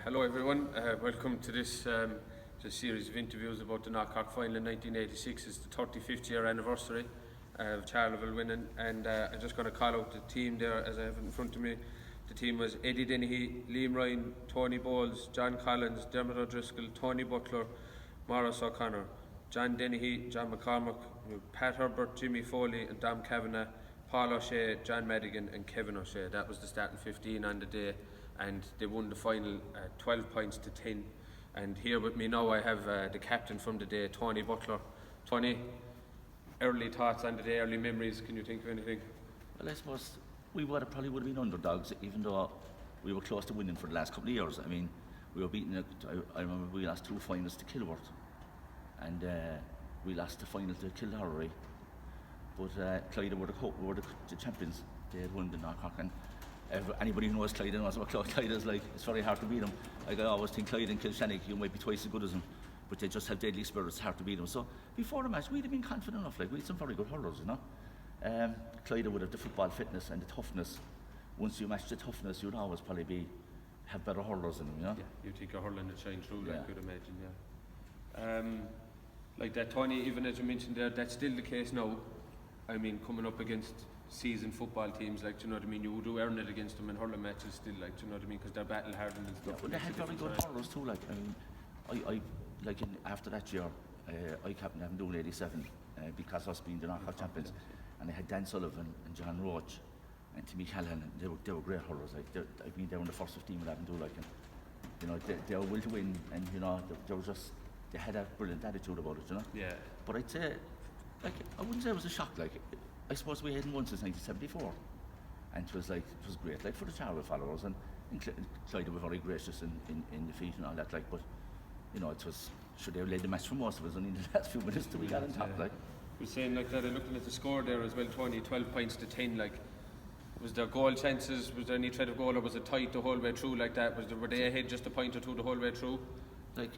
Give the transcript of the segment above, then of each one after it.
Hello everyone, welcome to this series of interviews about the North Cork Final in 1986. It's the 35th year anniversary of Charleville winning, and I'm just going to call out the team there as I have it in front of me. The team was Eddie Dennehy, Liam Ryan, Tony Bowles, John Collins, Dermot O'Driscoll, Tony Butler, Maurice O'Connor, John Dennehy, John McCormack, Pat Herbert, Jimmy Foley and Dom Kavanagh, Paul O'Shea, John Madigan and Kevin O'Shea. That was the starting 15 on the day, and they won the final 12 points to 10. And here with me now I have the captain from the day, Tony Butler. Tony, early thoughts on the day, early memories, can you think of anything? Well, I suppose we probably would have been underdogs, even though we were close to winning for the last couple of years. I mean, we were beaten, I remember we lost 2 finals to Kilworth, and we lost the final to Kildare. But Clyde were the champions. They had won the North Cork, and anybody who knows Clyde knows what Clyde is like. It's very hard to beat them. Like I always think Clyde and Kilshannig, you might be twice as good as them, but they just have deadly spirits. It's hard to beat them. So before the match, we'd have been confident enough. Like we had some very good hurlers, you know. Clyde would have the football fitness and the toughness. Once you match the toughness, you'd always probably have better hurlers than them, you know. Yeah, you think a hurling would shine through, like, I could imagine. Yeah. Like that, Tony. Even as you mentioned there, that's still the case now. I mean, coming up against seasoned football teams, like, do you know what I mean? You would do earn it against them in hurling matches still, like, do you know what I mean? Because they're battle hardened and stuff. Yeah, but they had very good hurlers too. Like, I mean, I like after that year, I captained them doing 87 because of us being the North Cork champions, and I had Dan Sullivan and John Roach and Timmy Callahan, and they were great hurlers. Like, I mean, they were in the first 15 with Avondhu, like, and you know, they were will to win, and you know, they had a brilliant attitude about it, you know. Yeah. But I'd say, like, I wouldn't say it was a shock. Like, I suppose we hadn't won since 1974, and it was great, like, for the Charleville followers, and Clyde were very gracious in defeat and all that, like. But you know, it was, should they have led the match for most of us, only in the last few minutes till we got on top, like. We're saying like that, looking at the score there as well, 12 points to 10, like, was there goal chances, was there any threat of goal, or was it tight the whole way through like that? Were they ahead just a point or two the whole way through? Like,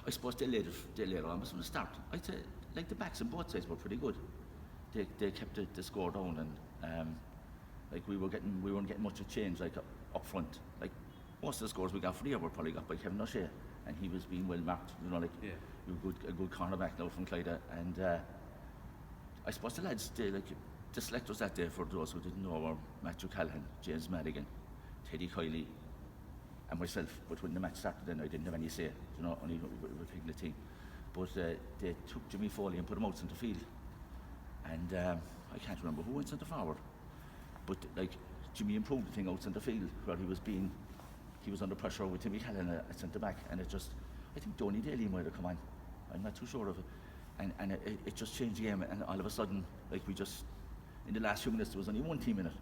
I suppose they laid it on us from the start. I'd say, like, the backs on both sides were pretty good. They kept the score down, and like we weren't getting much of change, like, up front. Like, most of the scores we got for the year were probably got by Kevin O'Shea, and he was being well marked, you know, like, a good cornerback now from Clyde. And I suppose the lads, the selectors that day, for those who didn't know, were Matthew Callahan, James Madigan, Teddy Kiley and myself. But when the match started then, I didn't have any say, you know, only we were picking the team. But they took Jimmy Foley and put him out centre field, and I can't remember who went centre forward, but like, Jimmy improved the thing out centre field, where he was under pressure with Timmy Callahan at centre back, and I think Donny Daly might have come on, I'm not too sure of it, and it just changed the game. And all of a sudden, like, we just, in the last few minutes, there was only one team in it,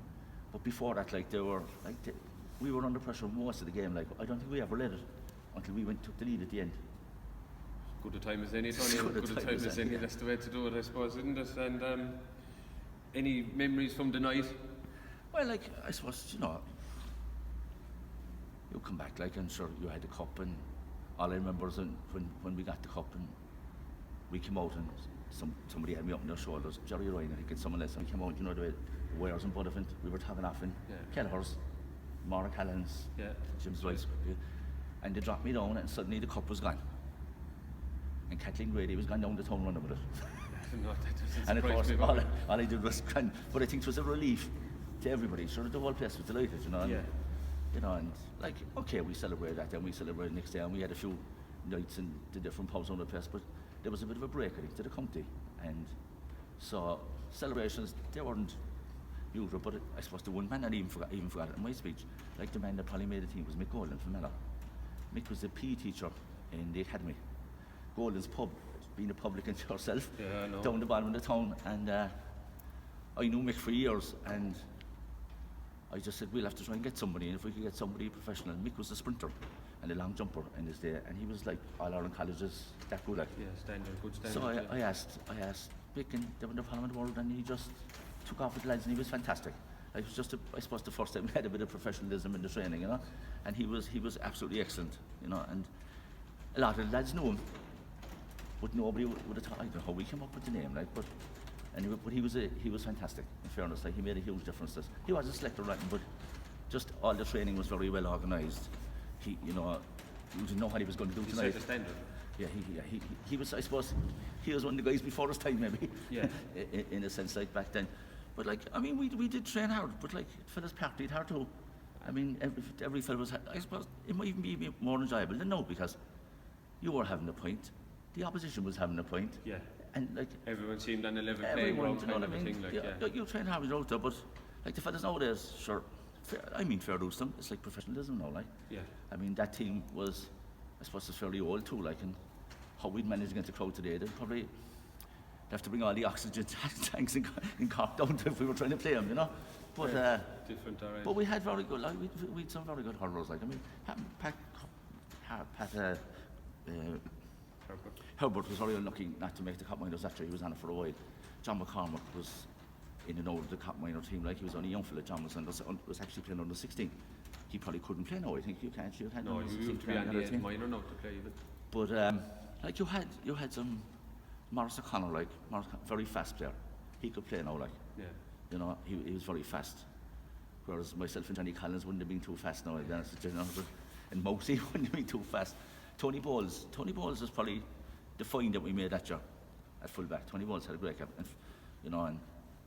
but before that, like, we were under pressure most of the game. Like, I don't think we ever led it until we took the lead at the end. Good a time as any, Tony. Good a time as any. That's the way to do it, I suppose, isn't it? And any memories from the night? Well, like, I suppose, you know, you come back, like, and sure, you had the cup, and all I remember is when we got the cup and we came out, and somebody had me up on their shoulders, Jerry Ryan, I think, and someone else, and we came out, you know, the Wales and Bullivant, we were tagging off in Kelleher's, Maura Callan's, Jim's Rice, and they dropped me down, and suddenly the cup was gone. And Kathleen Grady was gone down the town running with it. No, and of course, all I did was grand, but I think it was a relief to everybody. Sure, the whole place was delighted, you know. And, you know, and like, okay, we celebrated that, then we celebrated the next day, and we had a few nights in the different pubs on the place, but there was a bit of a break, I think, to the county, and so celebrations, they weren't usual, but I suppose the one man I even forgot it in my speech. Like, the man that probably made the team was Mick Golden from Mellor. Mick was the PE teacher in the academy. Golden's pub, being a publican yourself, down the bottom of the town, and I knew Mick for years, and I just said, we'll have to try and get somebody, and if we could get somebody professional. Mick was a sprinter and a long jumper in his day, and he was like all Ireland colleges, that good, like. Yeah, good standard. So I asked Mick, and they were in the Parliament World, and he just took off with the lads, and he was fantastic. It was just, I suppose, the first time we had a bit of professionalism in the training, you know, and he was absolutely excellent, you know, and a lot of the lads knew him, but nobody would have thought, I don't know how we came up with the name, like, but anyway, but he was fantastic, in fairness. Like, he made a huge difference. He was a selector, right, but just all the training was very well organised. he, you know, you didn't know what he was going to do He tonight. set the standard. Yeah, he was, I suppose, he was one of the guys before his time, maybe. Yeah. in a sense, like back then. But like, I mean, we did train hard, but like, fellas partied hard too. I mean, every fellow was, I suppose, it might even be more enjoyable than now, because you were having a point, the opposition was having a point. Yeah. And like, Everyone seemed on a level playing ground you know kind what of I a mean? thing, like, yeah, yeah. you train hard, you're out there, but like the fellas nowadays, sure, fair dues to them, it's like professionalism now, like. Yeah. I mean, that team was, I suppose, it's fairly old too, like, and how we'd manage against the crowd today, they'd probably have to bring all the oxygen tanks in Cork down if we were trying to play them, you know. But Different, alright. but we had very good, like, we had some very good hurlers, like, I mean, Herbert was very unlucky not to make the Cup Minors after he was on it for a while. John McCormack was in and out of the Cup Minor team, like, he was only a young fella. John was actually playing under 16. He probably couldn't play now, I think. You can't, you had No, under you 16 have to be on the team. minor now to play even. But like, you had some Maurice O'Connor, like, very fast player. He could play now, like. Yeah. You know, he was very fast. Whereas myself and Johnny Collins wouldn't have been too fast now, you know, and Mosey wouldn't have been too fast. Tony Bowles was probably the find that we made that year at fullback. Tony Bowles had a great cap, and you know, and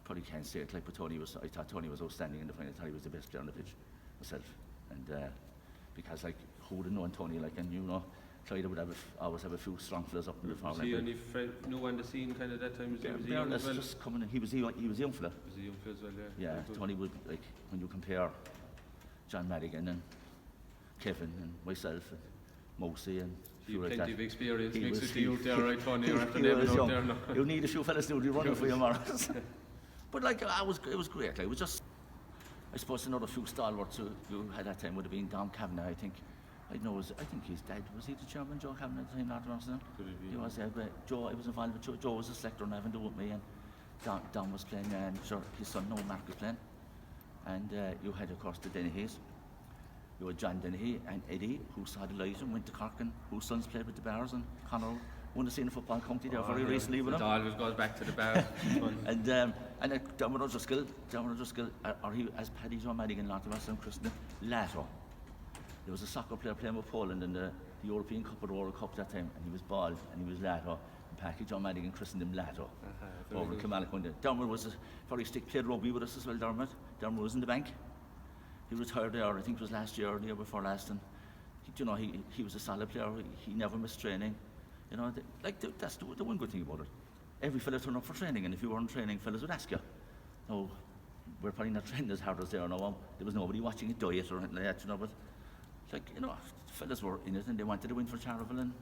probably can't say it, like, but I thought Tony was outstanding in the final. I thought he was the best player on the pitch myself, and because, like, who would have known Tony, like, and you know, Clyde would always have a few strong fellas up in the Was forward. he only new on the scene kind of that time? Was he young as well? Just coming in, he was a young fella. Was he young as well, yeah. Yeah, Very good. Tony would, like, when you compare John Madigan and Kevin and myself and Mosey and You like plenty that. of experience, He mixed was- with you there, right, Tony? You're after he naming was out young. there now. You need a few fellas to be running for you, Morris. But like, it was great. Like, it was just, I suppose another few stalwarts who had that time would have been Dom Kavanagh, I think. I think his dad, was he the chairman, Joe Kavanagh, at the time, North Cork? Could it be? He was, great. Joe, I was involved with Joe. Joe was a selector and having to do with me, and Dom was playing, and sure, his son, no, Mark was playing. And you had, of course, the Dennehy's. You had John Dennehy and Eddie, who saw the light and went to Cork, and whose sons played with the Bars, and Conor won the senior football county there very recently with It him. always goes back to the bar. And Dermot O'Driscoll, or he, as Paddy John Madigan, Lord of us and Christian Lato. There was a soccer player playing with Poland in the European Cup or the World Cup that time, and he was bald, and he was Lato. And Paddy John Madigan christened him Lato. Over in Kilmallock one day. Dermot was a very stick, played rugby with us as well, Dermot. Dermot was in the bank. He retired there, I think it was last year or the year before last, and you know, he was a solid player. He never missed training. You know, that's the one good thing about it. Every fella turned up for training, and if you weren't training, fellas would ask you. No, we're probably not trained as hard as they are now. There was nobody watching a diet or anything like that, you know, but like, you know, fellas were in it and they wanted to win for Charleville, and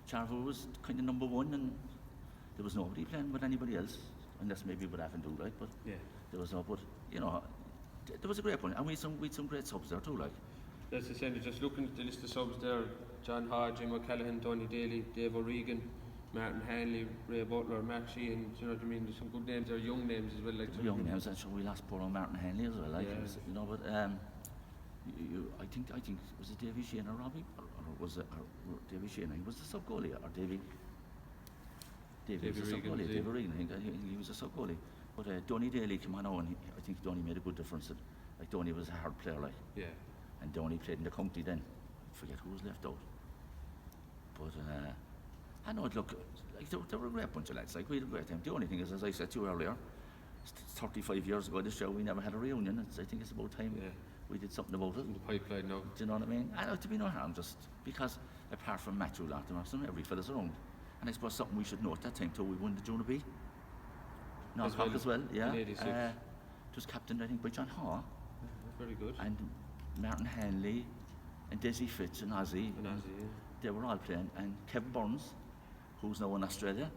Charleville was kind of number one, and there was nobody playing with anybody else, unless maybe with Avon do, like, but Yeah. there was no, but, you know, there was a great point, and we had some great subs there too, like. That's the same, just looking at the list of subs there: John Hodge, Jim O'Callaghan, Tony Daly, Dave O'Regan, Martin Hanley, Ray Butler, Mark Sheehan. You know what I mean? There's some good names there, young names as well. Like Young names, and sure we lost poor old Martin Hanley as well, like, Yeah. it was, you know, but I think was it Davy Sheehan or Robbie, or was it Davy Sheehan? He was the sub goalie, or Davy was the sub Regan, goalie. was he? Davy Regan, I think he was a sub goalie. But Donny Daly came on, and I think Donny made a good difference. Like, Donny was a hard player, like. Yeah. And Donny played in the county then. I forget who was left out. But I know it look like they were a great bunch of lads. Like, we had a great time. The only thing is, as I said to you earlier, 35 years ago this year we never had a reunion. I think it's about time we did something about it. In the pipeline now. Do you know what I mean? I know, to be no harm, just because apart from Matthew Larkin, every fella's around. And I suppose something we should know at that time too, we won the Junior B. North Cork as well, yeah. In 86. It was captained, I think, by John Haw. Very good. And Martin Hanley and Desi Fitz and Ozzy. And Ozzy, yeah. They were all playing. And Kevin Burns, who's now in Australia,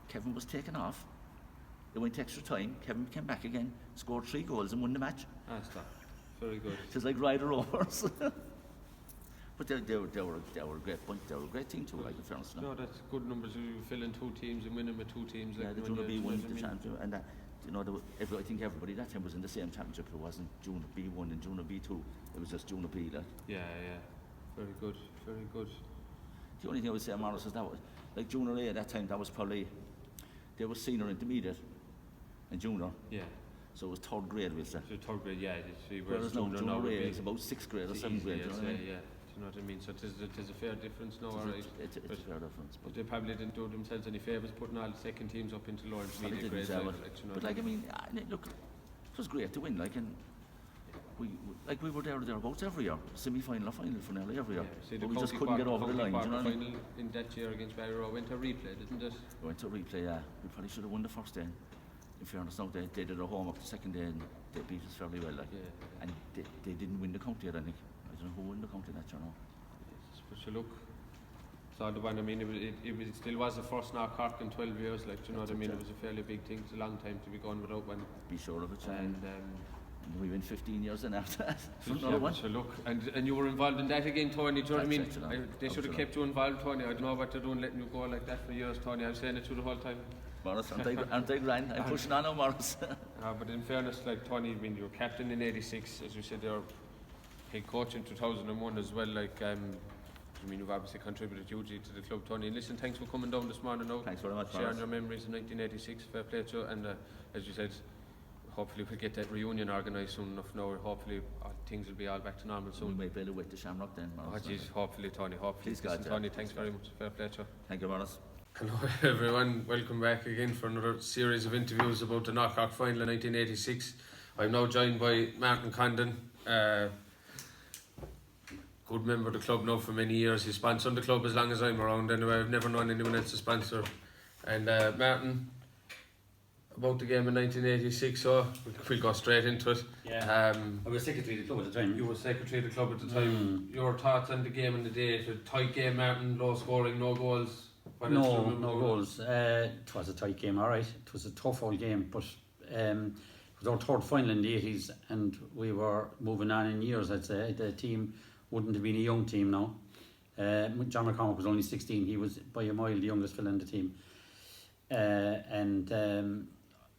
Kevin was taken off. They went extra time. Kevin came back again, scored 3 goals and won the match. Stop. Very good. It was like Ryder Rovers. But they were a great bunch. They were a great team too, like, in fairness. No, that's good numbers. You fill in 2 teams and winning with 2 teams. Like Yeah, the when Junior you- B won you know the what I mean? championship, and you know, I think everybody that time was in the same championship. It wasn't Junior B1 and Junior B2. It was just Junior B. Like. Yeah. Very good. Very good. The only thing I would say, Morris, is that was, like, Junior A at that time, that was probably, they were senior intermediate and junior, Yeah. so it was 3rd grade, we'll say. So 3rd grade, yeah. Whereas now junior Junior A would be is about 6th grade or 7th grade, easy, you know I'd what I say, mean? yeah. you know what I mean? So it is a fair difference now, alright. It's a fair difference. But they probably didn't do themselves any favours putting all the second teams up into lower Well, intermediate they grades. didn't, Like, you know but what like, I mean, look, it was great to win. Like, and we were there or thereabouts every year, semi-final or final for nearly every year. Yeah. See, But we just couldn't get over the line. Do you know what I mean? Final in that year against Barry Row went to replay, didn't it? We went to replay. Yeah, we probably should have won the first day. In fairness, now they did a home up the second day and they beat us fairly well. Like, Yeah. and they didn't win the county yet. I think I don't know who won the county that year now. Yes, but you look, it's all the one. I mean, it still was the first North Cork in 12 years. Like, do you know what I mean? It was a fairly big thing. It's a long time to be gone without one. Be sure of it. And and we went 15 years in after that. For yeah, another one. so look, and you were involved in that again, Tony. Do you know what I mean? That's it, They should have kept you involved, Tony. I don't know what they're doing, letting you go like that for years, Tony. I was saying it through the whole time. Morris, aren't they grand? I'm pushing on now, Morris. But in fairness, like Tony, I mean, you were captain in '86, as you said, you're head coach in 2001 as well. Like, I mean, you've obviously contributed hugely to the club, Tony. And listen, thanks for coming down this morning. Now, Thanks very much, sharing Morris. your memories in 1986. Fair play to you. And as you said, hopefully we'll get that reunion organised soon enough. Now, hopefully things will be all back to normal We soon. might be able to wait the Shamrock then, Oh, Morris. jeez, hopefully, Tony. Hopefully, Please God, listen, yeah. Tony. Thanks very much. Fair play to you. Thank you, Morris. Hello everyone, welcome back again for another series of interviews about the North Cork Final in 1986. I'm now joined by Martin Condon, good member of the club now for many years. He's sponsored the club as long as I'm around anyway. I've never known anyone else to sponsor. And Martin, about the game in 1986, so we'll go straight into it. Yeah. I was secretary of the club at the time. You were secretary of the club at the time. Your thoughts on the game in the day? It was a tight game, Martin, low scoring, no goals. What else do you remember? No goals. It was a tight game, alright. It was a tough old game, but it was our third final in the 80s and we were moving on in years, I'd say. The team wouldn't have been a young team now. John McCormick was only 16. He was by a mile the youngest fella in the team.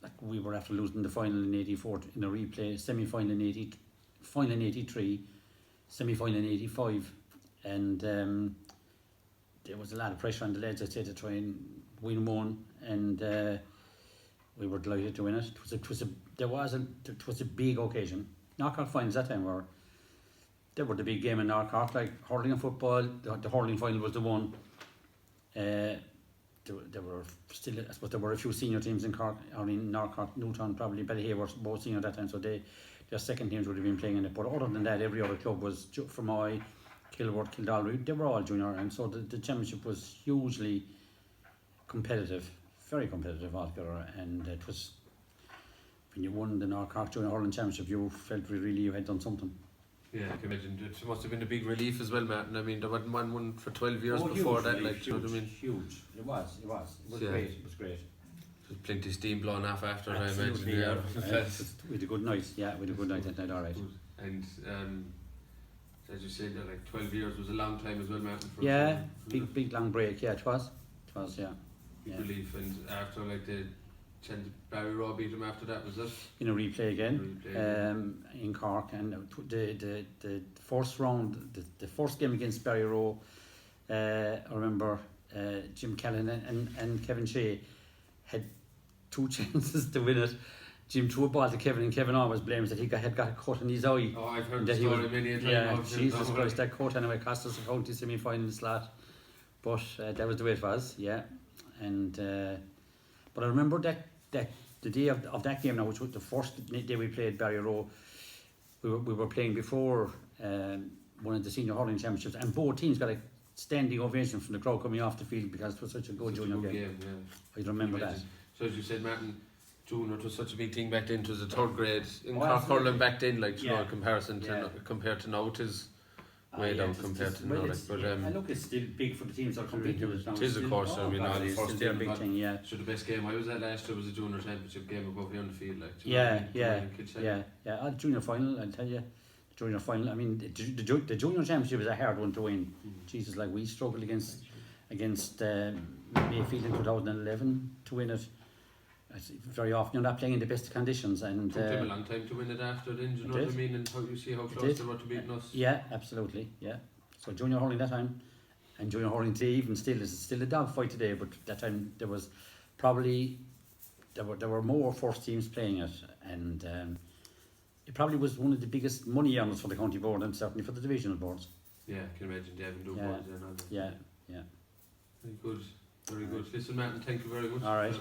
Like we were after losing the final in 84 in a replay, semi-final in 80, final in 83, semi-final in 85, and there was a lot of pressure on the lads, I'd say, to try and win one, and we were delighted to win it. It was a big occasion. North Cork finals that time were the big game in North Cork, like hurling and football. The hurling final was the one. There were still, I suppose, there were a few senior teams in Cork, or in North Cork, Newtown, probably Ballyhay were both senior at that time, so their second teams would have been playing in it. But other than that, every other club was Fermoy, Kilworth, Kildallery, they were all junior, and so the championship was hugely competitive, very competitive altogether. And it was, when you won the North Cork Junior Hurling Championship, you felt really you had done something. Yeah, I can imagine. It must have been a big relief as well, Martin. I mean, there wasn't one for 12 years Oh, before huge that, relief, like, you know what I mean? Huge. It was Yeah. great, it was great. There's plenty of steam blowing off after, I imagine. Absolutely, Yeah. we had a good night, we had a good night that night, alright. And as you said, like 12 years was a long time as well, Martin. Yeah, big long break, yeah, it was, yeah. Big Yeah. relief, and after like the Barry Row beat him after that, was it? In a replay again, in Cork, and the first round, the first game against Barry Row, I remember Jim Callan and Kevin Shea had two chances to win it. Jim threw a ball to Kevin, and Kevin always blames that had got a cut in his eye. Oh, I've heard And the that he story was- many a time. Yeah, about him. Jesus Christ, that cut anyway cost us a county semi-final slot. But that was the way it was, yeah. And but I remember that the day of that game now, which was the first day we played Barry Row, we were playing before one of the senior hurling championships, and both teams got a standing ovation from the crowd coming off the field because it was such a good Such a junior good game. Yeah. I remember that. So as you said, Martin, junior, it was such a big thing back then. It was a third grade in Oh, Cork absolutely. hurling back then, like, you know, Yeah. in comparison to Yeah. compared to now, it is way down compared to now. Like, but and look, it's still big for the teams that are competing with it now. it is, of course. I mean, God, the it's first still a game, big but- thing, yeah. So the best game I was at last year was a junior championship game above here on the field, like. Do you know what I mean? Yeah. The junior final, I'll tell you. The junior final, I mean, the junior championship is a hard one to win. Jesus, like we struggled against Mayfield in 2011 to win it. Very often you're not playing in the best conditions, and It took them a long time to win it after then, do you know it what I did. mean? And how you see how It close did. they were to beating us. yeah, absolutely, yeah. So junior hurling that time, and junior hurling today, even still, is still a dogfight today. But that time there was probably there were more first teams playing it, and it probably was one of the biggest money earners for the county board and certainly for the divisional boards. Yeah, I can imagine Devin do Yeah. balls and all that. Yeah. Very good, very good. Listen, Martin, thank you very much. All right.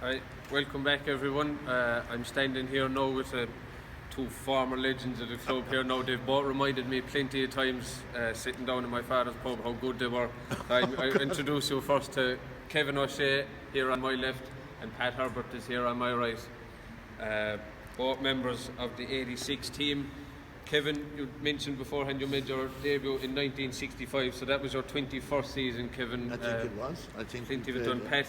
Alright, welcome back everyone. I'm standing here now with two former legends of the club here now. They've both reminded me plenty of times sitting down in my father's pub how good they were. I introduce you first to Kevin O'Shea here on my left and Pat Herbert is here on my right. Both members of the 86 team. Kevin, you mentioned beforehand you made your debut in 1965, so that was your 21st season, Kevin. I think it was. I think plenty of it done. Pat,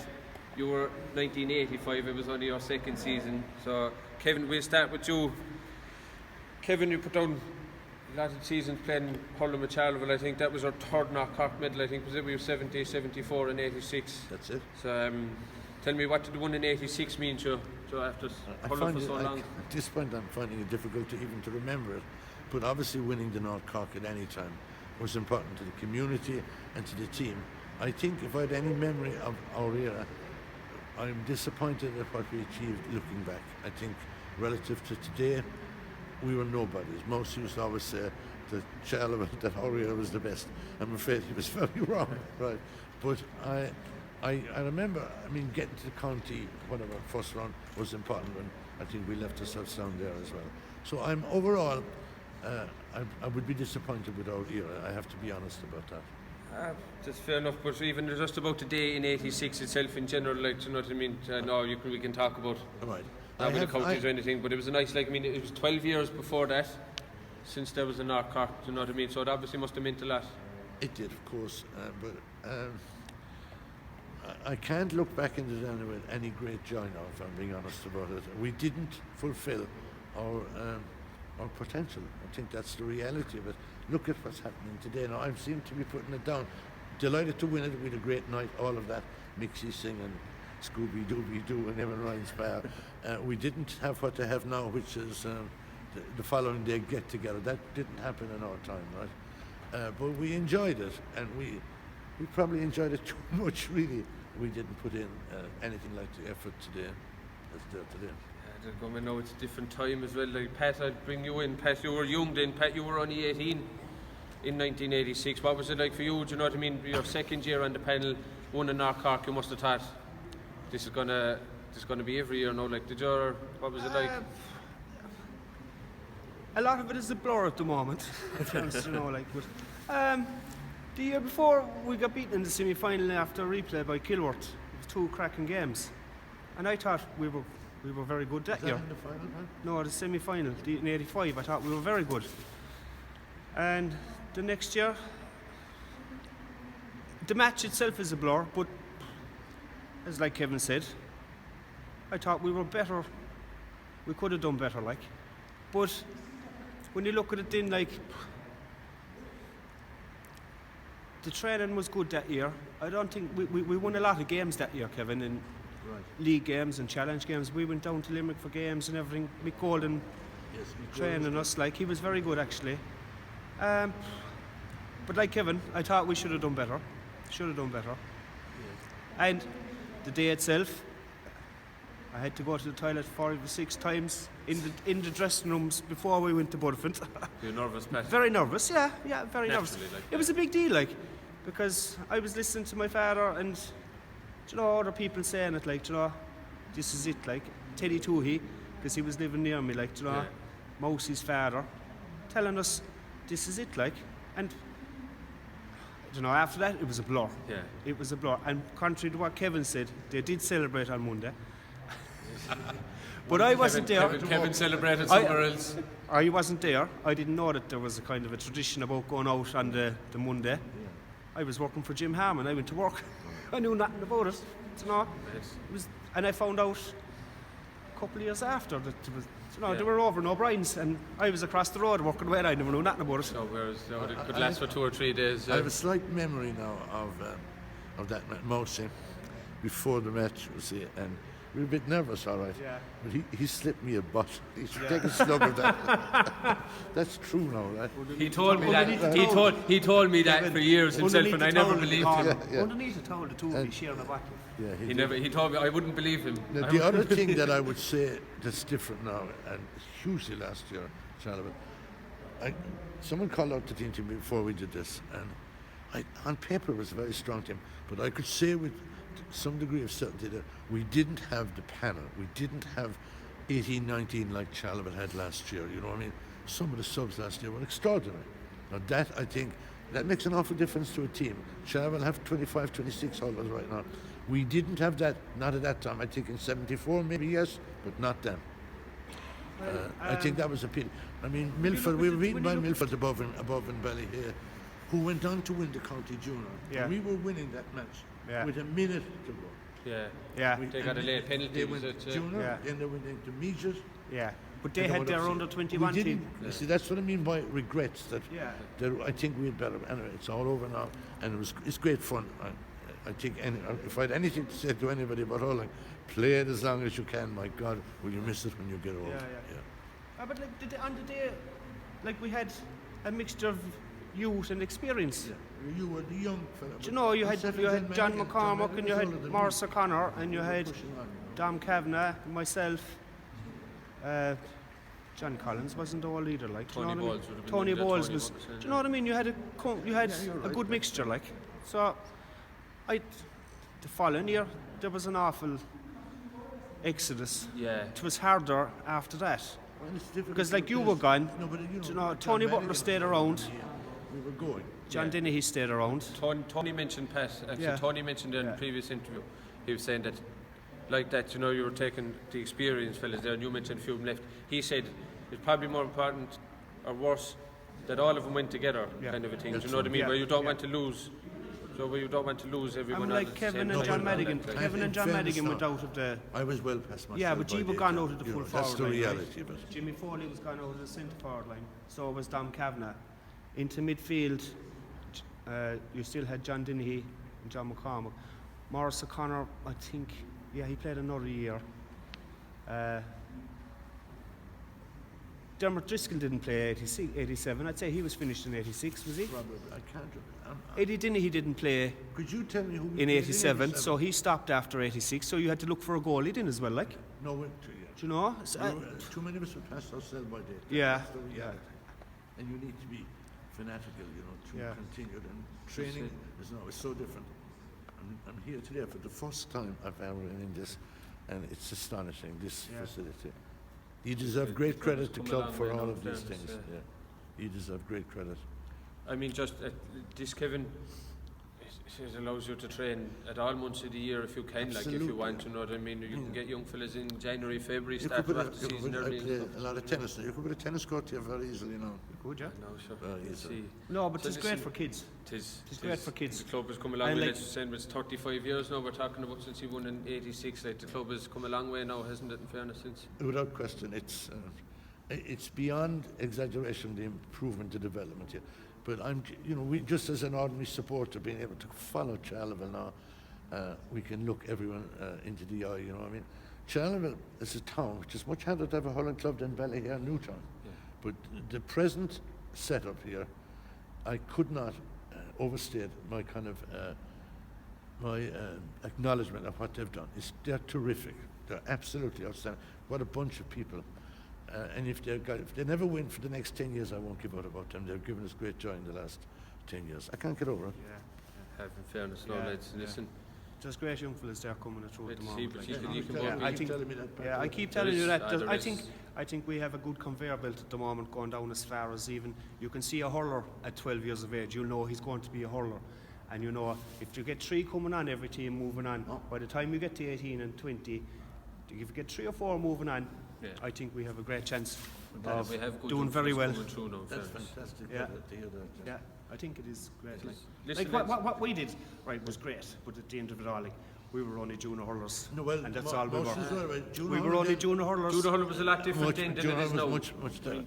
you were 1985, it was only your second season. So, Kevin, we'll start with you. Kevin, you put down a lot of seasons playing hurling with Charleville. I think that was your third North Cork medal. I think was it with 70, 74 and 86. that's it. So, tell me, what did the one in 86 mean to you after hurling for so long? At this point, I'm finding it difficult even to remember it. But obviously, winning the North Cork at any time was important to the community and to the team. I think if I had any memory of our era, I'm disappointed at what we achieved looking back. I think relative to today, we were nobodies. Most used to always say that Charleville, that our era was the best. I'm afraid he was very wrong, right? But I remember, getting to the county, whatever, first round was important when I think we left ourselves down there as well. So I'm overall, I would be disappointed with our era. I have to be honest about that. That's fair enough, but even just about the day in 86 itself in general, like, you know what I mean? We can talk about Right. not with the counties or anything, but it was a nice, it was 12 years before that, since there was a North Cork, you know what I mean? So it obviously must have meant a lot. It did, of course, but I can't look back into that with any great joy now, if I'm being honest about it. We didn't fulfill our potential. I think that's the reality of it. Look at what's happening today. Now, I seem to be putting it down. Delighted to win it. We had a great night, all of that. Mixie singing, Scooby-Dooby-Doo and Evan Ryan's Bar. We didn't have what they have now, which is the following day get-together. That didn't happen in our time, right? But we enjoyed it, and we probably enjoyed it too much, really. We didn't put in anything like the effort today that's there today. I know it's a different time as well. Like, Pat, I'd bring you in. Pat, you were young then. Pat, you were only 18 in 1986. What was it like for you? Do you know what I mean? Your second year on the panel, won in North Cork. You must have thought this is gonna be every year now. Like, what was it like? A lot of it is a blur at the moment. If you honest, but the year before we got beaten in the semi-final after a replay by Kilworth. It was two cracking games, and I thought we were very good that year. In the final, right? No, the semi-final in '85. I thought we were very good, and the next year, the match itself is a blur. But as like Kevin said, I thought we were better. We could have done better, like. But when you look at it, then like. The training was good that year. I don't think we won a lot of games that year, Kevin, in league games and challenge games. We went down to Limerick for games and everything. Mick Golden training us, like, he was very good actually. But like Kevin, I thought we should have done better. And the day itself, I had to go to the toilet 5 or 6 times in the dressing rooms before we went to Budford. You're nervous, Pat? Very nervous, yeah, very nervous. Like, it was a big deal, like, because I was listening to my father and, other people saying it, like, this is it, like, Teddy Toohey, because he was living near me, like, Mousie's father, telling us, this is it, like, and, after that, it was a blur. Yeah. It was a blur, and contrary to what Kevin said, they did celebrate on Monday. But I wasn't there. Kevin celebrated somewhere else. I wasn't there. I didn't know that there was a kind of a tradition about going out on the Monday. Yeah. I was working for Jim Harmon. I went to work. I knew nothing about it. Nice. And I found out a couple of years after that there was, they were over in O'Brien's, and I was across the road working away. I never knew nothing about it. So whereas it could last for 2 or 3 days. I have a slight memory now of that Mousy before the match, and we were a bit nervous, all right. Yeah. But he slipped me a butt. He should take a slug of that. That's true now, right? He told me that. He told me that for years himself, and I never believed him. Yeah. Underneath the towel, the two of you sharing a bottle. Yeah, He told me I wouldn't believe him. Now, the other thing that I would say that's different now, and hugely last year, Charleville, someone called out the team to me before we did this, and on paper it was a very strong team, but I could say with some degree of certainty that we didn't have the panel. We didn't have 18-19 like Charleville had last year. You know what I mean? Some of the subs last year were extraordinary. Now that, I think, that makes an awful difference to a team. Charleville have 25, 26 hurlers right now. We didn't have that, not at that time. I think in 74 maybe, yes, but not then. I think that was a pity. I mean, Milford, we were beaten by Milford above in Ballyhale, who went on to win the county junior. Yeah. And we were winning that match with a minute to go. Yeah. They got a late penalty. They went junior, then they went into majors. Yeah. But they had their under 21 team. See, that's what I mean by regrets. That I think we had better. Anyway, it's all over now, and it's great fun. I think if I had anything to say to anybody about hurling, play it as long as you can. My God, will you miss it when you get old? But like on the day, like we had a mixture of youth and experience. Yeah. You were the young fella. Do you know, you had John McCormack, and you had Morris O'Connor, and you had Dom Kavanagh, myself. John Collins wasn't all either, like. Tony Bowles was. Do you know what I mean? You had a good mixture, like. So, the following year there was an awful exodus. Yeah. It was harder after that. Well, because like you were gone. No, but you know, Tony Butler stayed around. We were going. John Dennehy stayed around. Tony mentioned Pat. Actually, Tony mentioned in a previous interview. He was saying that, like that, you know, you were taking the experienced fellas there, and you mentioned a few of them left. He said it's probably more important or worse that all of them went together, kind of a thing. Do you know what I mean? Where you don't want to lose. So where you don't want to lose everyone. Like Kevin and John Madigan. Kevin and John Madigan went out of the. I was well past myself. Yeah, but G were gone out of the full forward line. That's the reality of it. Jimmy Foley was gone out of the centre forward line. So was Dom Kavanagh. Into midfield, you still had John Dennehy and John McCormack. Morris O'Connor, I think, he played another year. Dermot Driscoll didn't play 87. I'd say he was finished in 86, was he? Probably. I can't remember. Eddie Dennehy didn't play. Could you tell me who in 87, so he stopped after 86. So you had to look for a goalie then as well, like. No, do you know? Too many of us would pass ourselves by date. Yeah. That's the reality. And you need to be fanatical, you know, to continue. And training is so different. I'm here today for the first time I've ever been in this, and it's astonishing, this facility. You deserve great credit to club for all of these things. You deserve great credit. I mean, just this, Kevin, it allows you to train at all months of the year if you can, like if you want, you know what I mean. You can get young fellas in January, February, start after the season early. I play a lot of tennis now. You could put a tennis court here very easily, you know. You could, yeah? No, sure. No, but it's great for kids. It's great for kids. The club has come a long way. Let's say it's 35 years now. We're talking about since he won in '86. Like the club has come a long way now, hasn't it? In fairness, since. Without question, it's beyond exaggeration the improvement, the development here. But we just as an ordinary supporter, being able to follow Charleville now, we can look everyone into the eye. You know what I mean? Charleville is a town which is much harder to have a hurling club than Ballyhale, Newtown. Yeah. But the present setup here, I could not overstate my kind of my acknowledgement of what they've done. They're terrific. They're absolutely outstanding. What a bunch of people. And if they never win for the next 10 years, I won't give out about them. They've given us great joy in the last 10 years. I can't get over it. Have in fairness, no lads. Listen, there's great young fellas there coming through at the moment. I keep telling you that. I think we have a good conveyor belt at the moment, going down as far as even you can see a hurler at 12 years of age. You'll know he's going to be a hurler. And you know, if you get 3 coming on, every team moving on, by the time you get to 18 and 20, if you get 3 or 4 moving on, I think we have a great chance of doing very well. That's fantastic. To hear that. I think it is great. What we did, was great, but at the end of it all, we were only junior hurlers, and that's all we were. We were only junior hurlers. Junior hurler was a lot different then than it is now. Much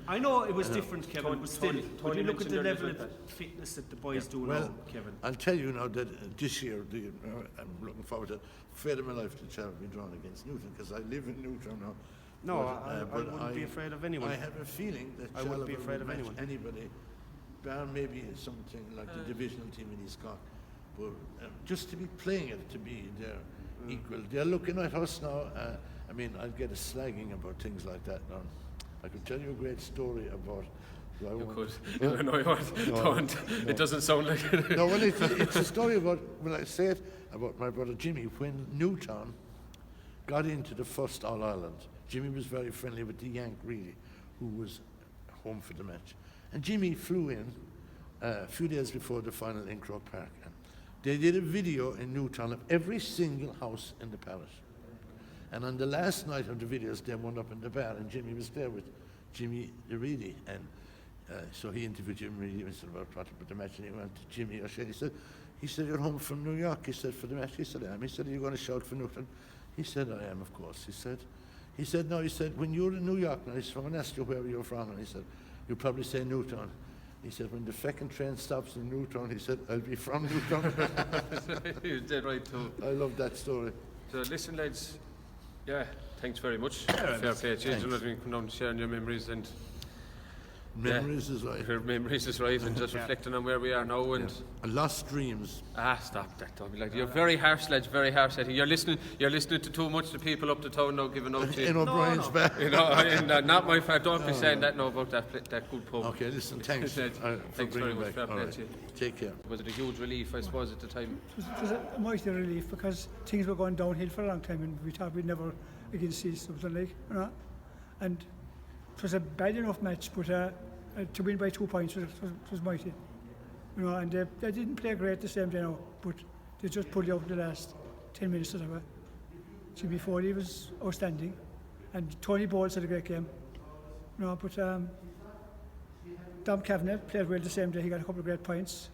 I know it was different, Kevin, but still, when you look at the level of fitness that the boys do now, Kevin. I'll tell you now that this year, I'm looking forward to fate of my life to Charleville be drawn against Newton, because I live in Newton now. No, I wouldn't be afraid of anyone. I have a feeling that I wouldn't be afraid of anyone. Anybody, bar maybe something like the divisional team in East Cork, but just to be playing it, to be there equal. They're looking at us now. I mean, I'll get a slagging about things like that now. I could tell you a great story about I You won't. could. No, you won't. Don't. It doesn't sound like it. No, well, it's a story about, when I say it, about my brother Jimmy, when Newtown got into the first All-Ireland. Jimmy was very friendly with the Yank Reedy, who was home for the match. And Jimmy flew in a few days before the final in Croke Park. And they did a video in Newtown of every single house in the parish. And on the last night of the videos, they went up in the bar, and Jimmy was there with Jimmy Reedy. And so he interviewed Jimmy Reedy and said about the match, and he went to Jimmy O'Shea. He said, you're home from New York. He said, for the match. He said, I am. He said, are you going to shout for Newtown? He said, I am, of course. He said, no, he said, when you're in New York, and I said, someone asked you where you're from, and he said, you'll probably say Newtown. He said, when the second train stops in Newtown, he said, I'll be from Newtown. You did right too. I love that story. So listen, lads. Yeah, thanks very much. Fair play to you. You know what I mean? Come down and sharing your memories and Memories is right. your memories is right, and just reflecting on where we are now and. Lost dreams. Stop that, Tommy. Like, you're very harsh, lads, very harsh. I think you're listening to too much to people up the town now giving out to you. In O'Brien's back. You know, and not my fault. Don't be saying that now about that good pub. Okay, listen, thanks. Thanks very much. Fair play to you. Take care. Was it a huge relief, I suppose, at the time? It was a mighty relief because things were going downhill for a long time and we thought we'd never again see something like, you know. And it was a bad enough match, but to win by 2 points was mighty. You know, and they didn't play great the same day now, but they just pulled out the last 10 minutes or whatever. Jimmy Foley was outstanding, and Tony Bowles had a great game. You know, but Dom Kavanagh played well the same day. He got a couple of great points,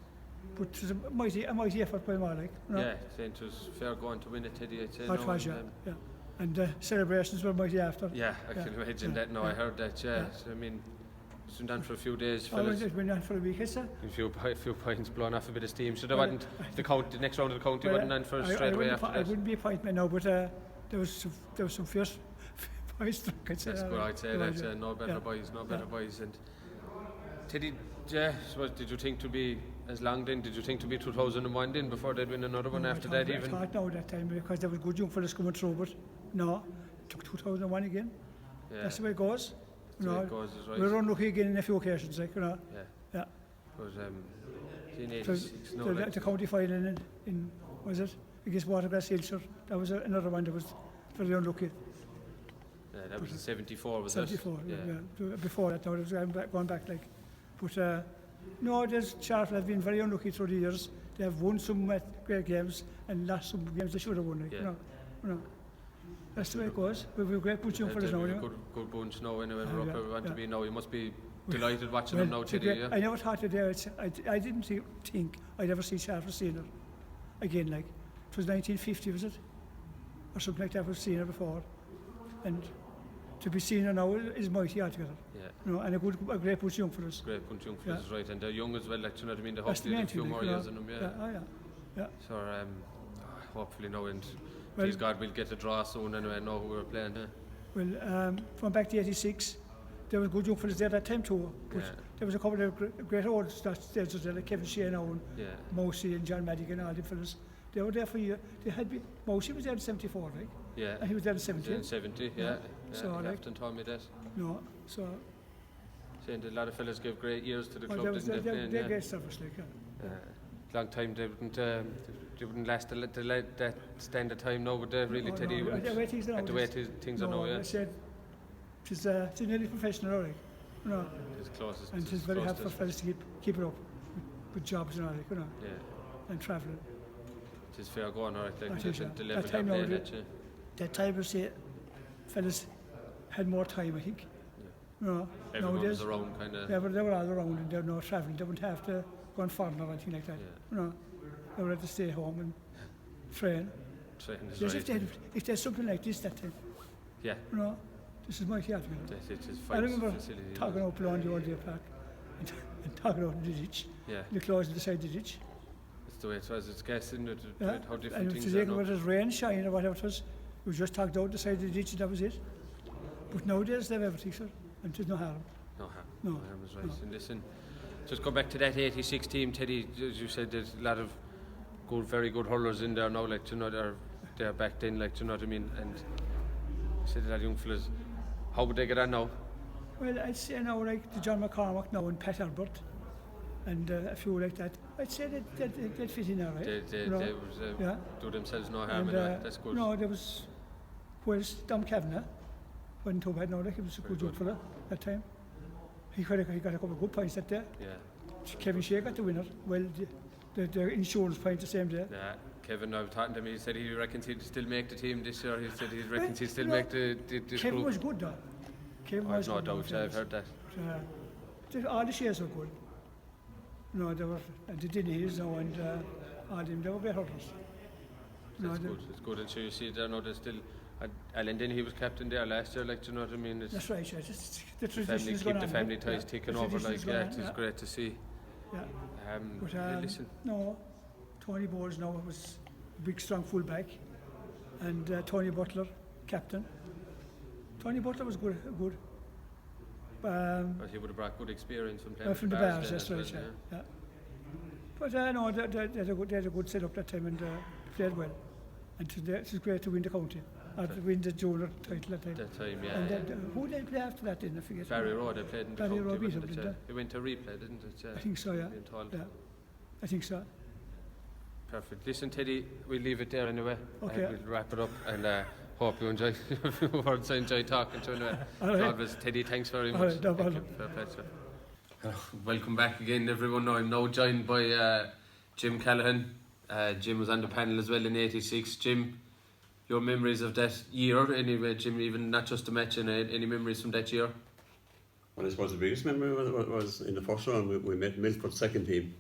but it was a mighty effort by them all, like. You know? Yeah, saying it was fair going to win it, Teddy. I'd say. It was, yeah. And the celebrations were mighty after. Yeah, I can imagine that. No, I heard that. Yeah, so, I mean, it's been done for a few days. It's been done for a week, is it? A few points blown off a bit of steam. So there wasn't the next round of the county wasn't on for straight away after that. It wouldn't be a point now, but there was some fierce points struck. That's good. I'd say that. No better boys. And Teddy, so did you think to be as long then? Did you think to be 2001 then before they'd win another one after that even? I thought now that time because there was good young fellas coming through, but no, it took 2001 again. Yeah. That's the way it goes. That's the way it goes, is right. We're unlucky again in a few occasions, like, you know. Yeah. But in 86, the county final in was it against Watergrass Hillshire? That was another one that was very unlucky. Yeah, that was in 74, was 74, that? yeah. Before that, now it was going back like. But no, Charleville have been very unlucky through the years. They have won some great games and lost some games they should have won. Like, yeah. You know. That's the way it goes. We've a great bunch of young fellas now. Good bunch now. Anyway, we're up where we want to be now. You must be delighted watching them now, Teddy. I never thought today. I didn't think I'd ever see Charleville senior again. Like it was 1950, was it, or something like that? We've seen her before, and to be senior now is mighty altogether. Yeah. You know, and a great bunch of young fellas. Great bunch of young fellas, right? And they're young as well. Like, you know what I mean? They That's hopefully have a few more years in them. Yeah. So hopefully now and. Please God, we'll get a draw soon anyway, know who we're playing. Well, from back to 86, there was good young fellas there that time too. But there was a couple of great old stagers there, like Kevin Shea now and Mousy and John Maddick and all them fellas. They were there for a year. Mousy was there in 74, right? Yeah. And he was there in 70. In 70, yeah. So Captain told me that. No, so. Saying that a lot of fellas gave great years to the club, didn't they? They're great service, like. Long time they wouldn't last that standard time now, would they really, Teddy? The way things are now. The way things are now, yeah. I said, it's nearly professional, right? You know. It's closest. And it's very hard for fellas to keep it up with jobs and all, like, you know. Yeah. And travelling. It is fair going, alright, like the level that time they're playing at, that time, say, fellas had more time, I think. Yeah. You know, everyone nowadays, was around, kind of. They were all around and they were no travelling. They wouldn't have to go on foreign or anything like that. Yeah. You know, they would have to stay home and train. Yes, if there's something like this that time. Yeah. You know, this is mighty argument. I remember talking out below the old deer park and talking out in the ditch. Yeah. The close beside the ditch. That's the way it was. It's guessing how different and things today, are now. whether it was rain, shine or whatever it was, we just talked out the side of the ditch and that was it. But nowadays they have everything, sir, and there's no harm. No harm. No harm is right. And listen, just go back to that 86 team, Teddy. As you said, there's a lot of very good hurlers in there now. Like, you know, they're back then. Like, you know what I mean. And you said a lot of young fellas. How would they get on now? Well, I'd say now like the John McCormack now and Pat Albert and a few like that. I'd say they'd fit in all right. They you know. was, do themselves no harm And, in that. That's good. No, there was, Dom Kavanagh wasn't too bad now, like, it was a good job for that time. He got a couple of good points that day. Yeah. Kevin Shea got the winner. Well, the insurance point the same day. Yeah, Kevin, I was talking to him, he said he reckons he'd still make the team this year. He said he reckons he'd still make this Kevin group. was good though. Kevin I've was no good, doubt, I've heard that. All the shares were good. No, they were, and the Dinneys now and all them, they were great hunters. That's good, it's good. And so you see there now there's still, Alan Denny, he was captain there last year, like, do you know what I mean? It's That's right, yeah. Just the family, tradition is keep going the on. family ties ticking over, like, yeah, it's great to see. Yeah. But, yeah, listen, no, Tony Bowles now was big, strong fullback, and Tony Butler, captain. Tony Butler was good. but he would have brought good experience from playing From the Bars Bars, then that's as right, well, yeah. But no, they had a good setup that time and played well. And it was great to win the county, or to win the junior title that time. That time, yeah. And yeah. who did they play after that then? I forget. Barry Rowe, they played in the Barry county, Rowe beat wasn't them, it? did It went to replay, didn't it? I think so, yeah. Being told. Yeah, I think so. Perfect. Listen, Teddy, we'll leave it there anyway. Okay. We'll wrap it up and hope you enjoy talking to you anyway. All right. Always, Teddy, thanks very All much. right, no Thank problem. you. Fair play, sir. Welcome back again, everyone. I'm now joined by Jim Callaghan. Jim was on the panel as well in '86. Jim, your memories of that year, anyway, Jim, even not just the match, and any memories from that year? Well, I suppose the biggest memory was in the first round. We met Milford's second team,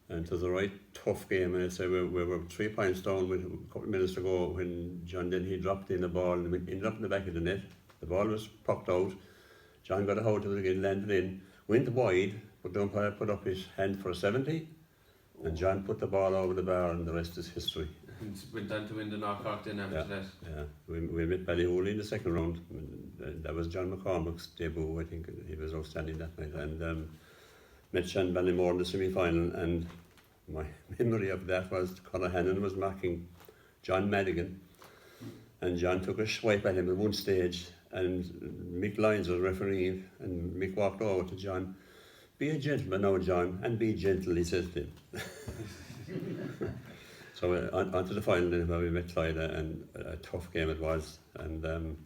and it was a right tough game. And I'd say we were 3 points down with a couple of minutes to go when John Dennehy dropped in the ball and ended up in the back of the net. The ball was popped out. John got a hold of it again, landed in, went wide, but the umpire put up his hand for a 70, and John put the ball over the bar, and the rest is history. And went on to win the North Cork then after that. Yeah, we met Ballyhooly in the second round. And that was John McCormack's debut. I think he was outstanding that night. And met Sean Ballymore in the semi-final. And my memory of that was Conor Hannon was marking John Madigan, and John took a swipe at him at one stage. And Mick Lyons was refereeing, and Mick walked over to John. "Be a gentleman now, John, and be gentle," he said to him. So on to the final then, where we met Clyde, and a tough game it was, and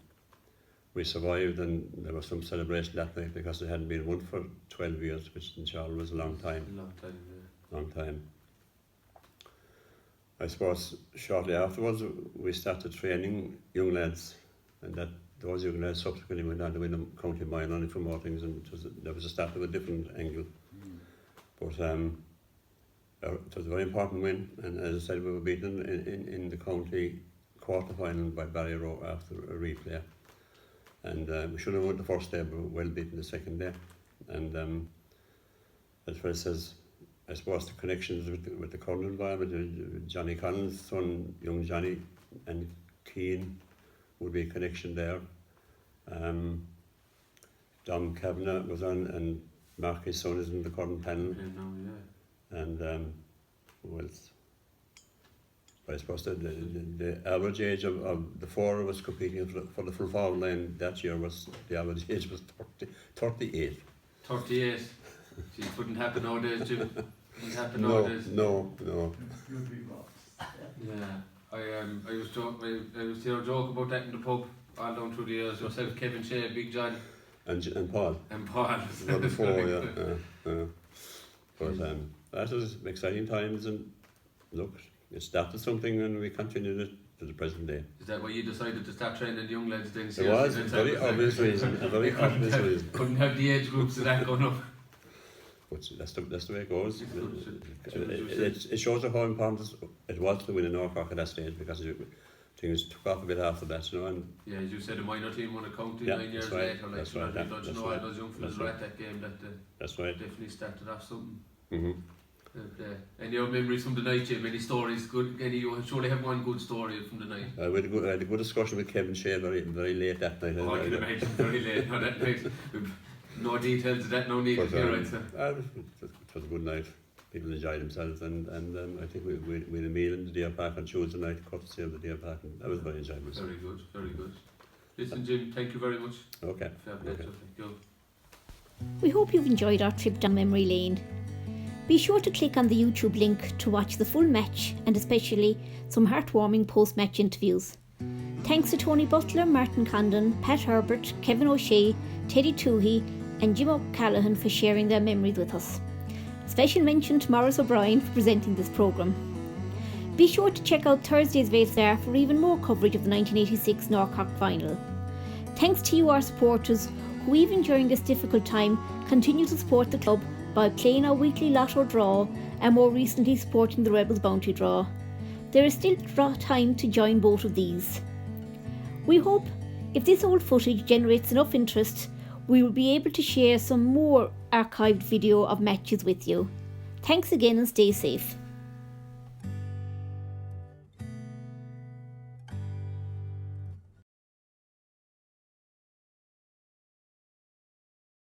we survived, and there was some celebration that night because it hadn't been won for 12 years, which in Charleville was a long time. Long time. I suppose shortly afterwards we started training young lads, and those young lads subsequently went on to win the county mile only for more things, and there was a start of a different angle. But it was a very important win, and as I said, we were beaten in the county quarter-final by Barry Rowe after a replay. And we should have won the first day, but we were well beaten the second day. And as Fred says, I suppose the connections with the current environment, Johnny Collins' son, young Johnny, and Keane would be a connection there. Dom Kavanagh was on, and Mark, his son, is in the current panel. And well, I suppose the average age of the four of us competing for the full forward line that year was, the average age was 38. 38. Gee, it couldn't happen nowadays, Jim. Couldn't happen nowadays. No. Yeah. I was hearing a joke about that in the pub all down through the years. Yourself, Kevin Shea, Big John. And Paul. And Paul. Number 4, yeah. But that was exciting times, and look, it started something and we continued it to the present day. Is that why you decided to start training the young lads then? There was a very obvious reason, Couldn't have the age groups of that going up. But that's the way it goes. It's It shows how important it was to win in North Cork at that stage, because things took off a bit after that, you know. And yeah, as you said, a minor team won a county 9 years right, later. Like, that's right, don't you know, all those young fellas were at that game that that's right. definitely started off something. Mm-hmm. Any other memories from the night, Jim? Any stories? Good? You surely have one good story from the night. We had a good discussion with Kevin Shea very late that night. Oh, I can imagine, very late. No, that night. No details of that, no need to hear it. It was a good night. People enjoyed themselves, and I think we had a meal in the Deer Park on Tuesday night, courtesy of the Deer Park, and that was very enjoyable. Very good, very good. Listen, Jim, thank you very much. Okay. Fair play, Okay. Thank you. We hope you've enjoyed our trip down memory lane. Be sure to click on the YouTube link to watch the full match and especially some heartwarming post-match interviews. Thanks to Tony Butler, Martin Condon, Pat Herbert, Kevin O'Shea, Teddy Toohey and Jim O'Callaghan for sharing their memories with us. Special mention to Maurice O'Brien for presenting this programme. Be sure to check out Thursday's VSR for even more coverage of the 1986 North Cork Final. Thanks to you, our supporters, who even during this difficult time continue to support the club by playing our weekly lotto draw and more recently supporting the Rebels Bounty Draw. There is still time to join both of these. We hope if this old footage generates enough interest, we will be able to share some more archived video of matches with you. Thanks again and stay safe.